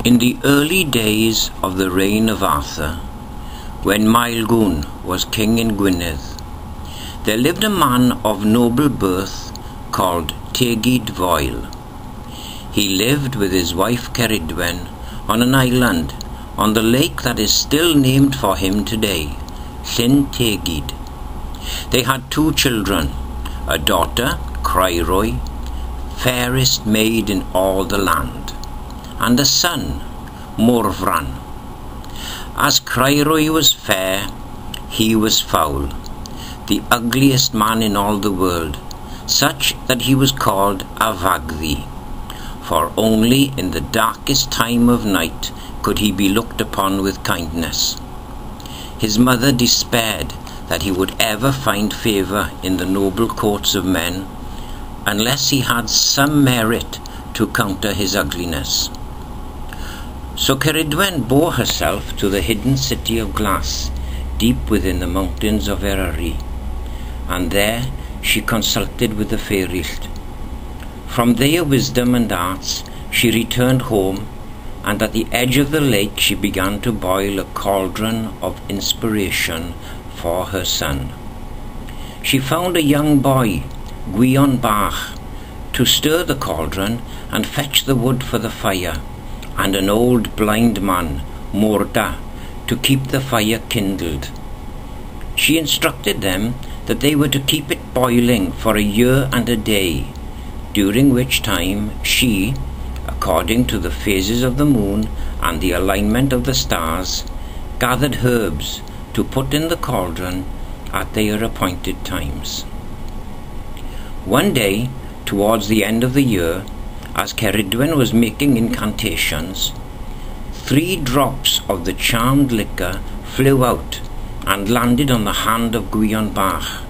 In the early days of the reign of Arthur, when Maelgwn was king in Gwynedd, there lived a man of noble birth called CGug0snXOiu1Kxsp. He lived with his wife Ceridwen on an island on the lake that is still named for him today, Llyn Tegid. They had 2 children, a daughter, Crairwy, fairest maid in all the land, and a son, Morfran. As Crairwy was fair, he was foul, the ugliest man in all the world, such that he was called a Fagddi, for only in the darkest time of night could he be looked upon with kindness. His mother despaired that he would ever find favour in the noble courts of men, unless he had some merit to counter his ugliness. So Ceridwen bore herself to the hidden city of glass, deep within the mountains of Eryri, and there she consulted with the Fairies. From their wisdom and arts she returned home, and at the edge of the lake she began to boil a cauldron of inspiration for her son. She found a young boy, Gwion Bach, to stir the cauldron and fetch the wood for the fire, and an old blind man, Morda, to keep the fire kindled. She instructed them that they were to keep it boiling for a year and a day, during which time she, according to the phases of the moon and the alignment of the stars, gathered herbs to put in the cauldron at their appointed times. One day, towards the end of the year, as Ceridwen was making incantations, 3 drops of the charmed liquor flew out and landed on the hand of Gwion Bach.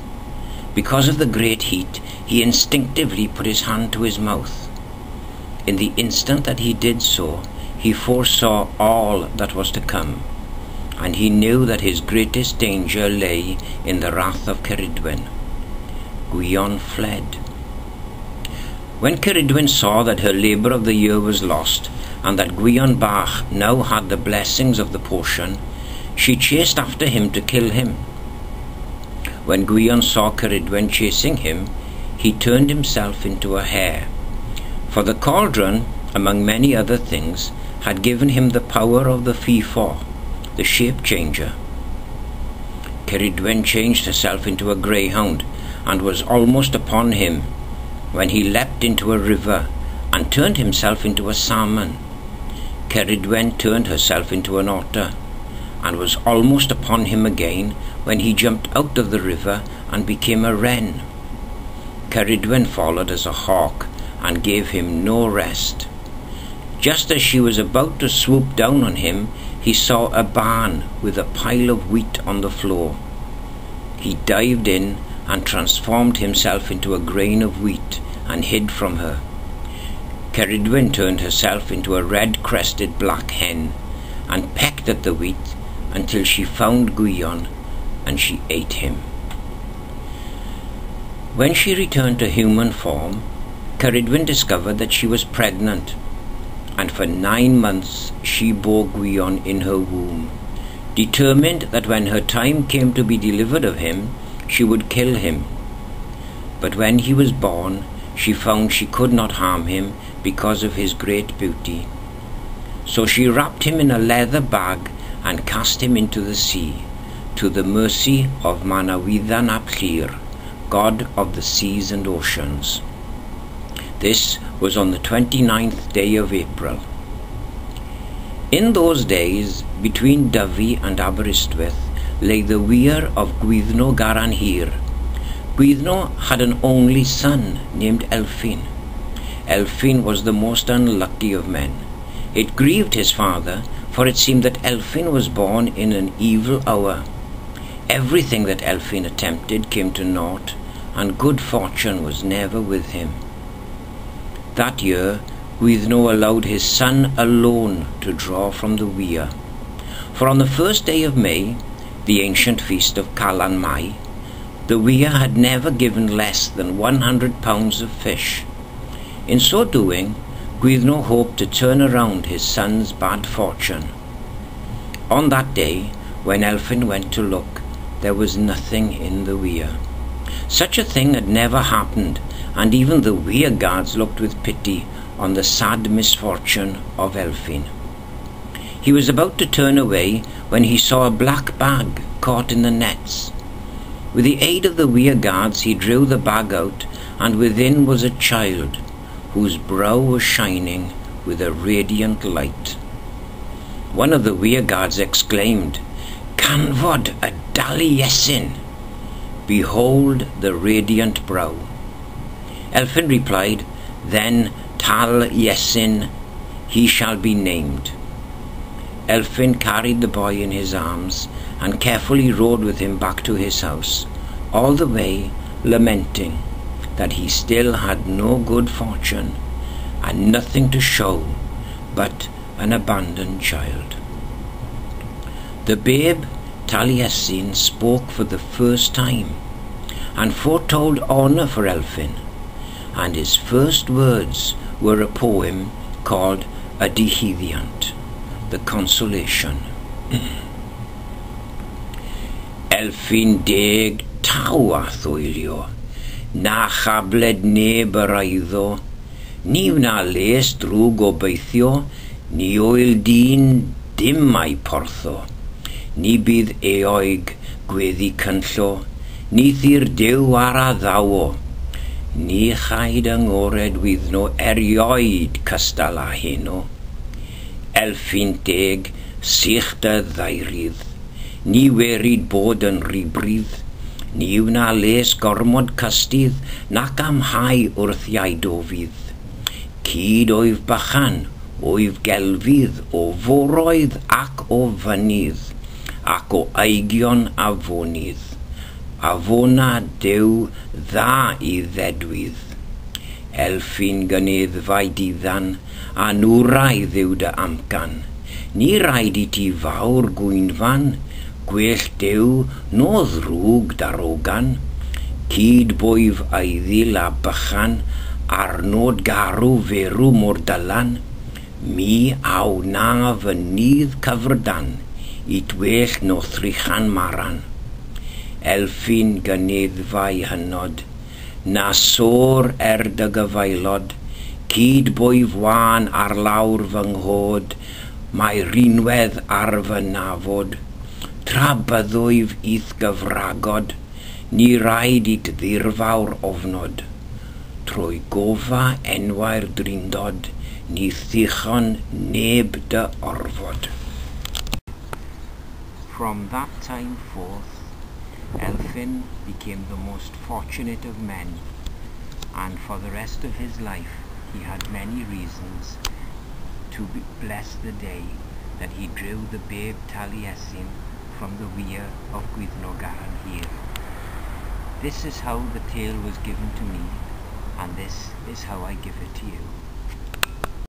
Because of the great heat, he instinctively put his hand to his mouth. In the instant that he did so, he foresaw all that was to come, and he knew that his greatest danger lay in the wrath of Ceridwen. Gwion fled. When Ceridwen saw that her labour of the year was lost, and that Gwion Bach now had the blessings of the potion, she chased after him to kill him. When Gwion saw Ceridwen chasing him, he turned himself into a hare, for the cauldron, among many other things, had given him the power of the Fifor, the shape changer. Ceridwen changed herself into a greyhound, and was almost upon him, when he leapt into a river and turned himself into a salmon. Ceridwen turned herself into an otter, and was almost upon him again, when he jumped out of the river and became a wren. Ceridwen followed as a hawk, and gave him no rest. Just as she was about to swoop down on him, he saw a barn with a pile of wheat on the floor. He dived in and transformed himself into a grain of wheat and hid from her. Ceridwen turned herself into a red-crested black hen and pecked at the wheat until she found Gwion, and she ate him. When she returned to human form, Ceridwen discovered that she was pregnant, and for 9 months she bore Gwion in her womb, determined that when her time came to be delivered of him, she would kill him. But when he was born, she found she could not harm him because of his great beauty. So she wrapped him in a leather bag and cast him into the sea, to the mercy of Manawydan ap Llyr, god of the seas and oceans. This was on the 29th day of April. In those days, between Dyfi and Aberystwyth, lay the weir of Gwyddno Garanhir. Gwyddno had an only son named Elfyn. Elfyn was the most unlucky of men. It grieved his father, for it seemed that Elfyn was born in an evil hour. Everything that Elfyn attempted came to naught, and good fortune was never with him. That year, Gwyddno allowed his son alone to draw from the weir. For on the 1st day of May, the ancient feast of Calan Mai, the weir had never given less than 100 pounds of fish. In so doing, Gwyddno hoped to turn around his son's bad fortune. On that day, when Elphin went to look, there was nothing in the weir. Such a thing had never happened, and even the weir guards looked with pity on the sad misfortune of Elphin. He was about to turn away when he saw a black bag caught in the nets. With the aid of the weir guards, he drew the bag out, and within was a child whose brow was shining with a radiant light. One of the weir guards exclaimed, "Canfod a Taliesin! Behold the radiant brow." Elphin replied, "Then Taliesin he shall be named." Elphin carried the boy in his arms and carefully rode with him back to his house, all the way lamenting that he still had no good fortune and nothing to show but an abandoned child. The babe Taliesin spoke for the first time and foretold honour for Elphin, and his first words were a poem called A Dihyddiant, the Consolation. Elphin deg taw a thwylio, na chabled neb yr eiddo, ni wna les drw gobeithio, ni oel dyn dim ai portho, ni bydd eoig gweddi cynllo, ni thir dew ar a ddawo, ni chaid ynghored wyddno erioed cystal a heno. Elphin deg sich dy ddairydd, ni werid bod yn rhybrydd, ni wna les gormod cystydd nac amhau wrth iaidd o fydd. Cyd oedd bychan, oedd gelfydd o foroedd ac o fynydd, ac o aigion a fonydd, a fona dew dda i ddedwydd. Elphin gyneddfau diddan, a nwraidd yw dy amcan, ni rhaid i ti fawr gwynfan, gwell dew no ddrwg darogan, cyd bwyf aiddil a bychan, arnod garw ferw mor dylan, mi aw na fynydd cyfrdan, i dwell no thrychan maran. Elphin gyneddfau hynod, na sôr dy gyfaelod, cyd bwyf wan ar lawr fy nghod, mae rinwedd ar fy nafod, tra byddwyf ith gyfragod, ni rhaid i ddirfawr ofnod. Trwy gofa enwau'r drindod, ni ddichon neb dy orfod. From that time forth, Elphin became the most fortunate of men, and for the rest of his life he had many reasons to bless the day that he drew the babe Taliesin from the weir of Gwyddno Hir. This is how the tale was given to me, and this is how I give it to you.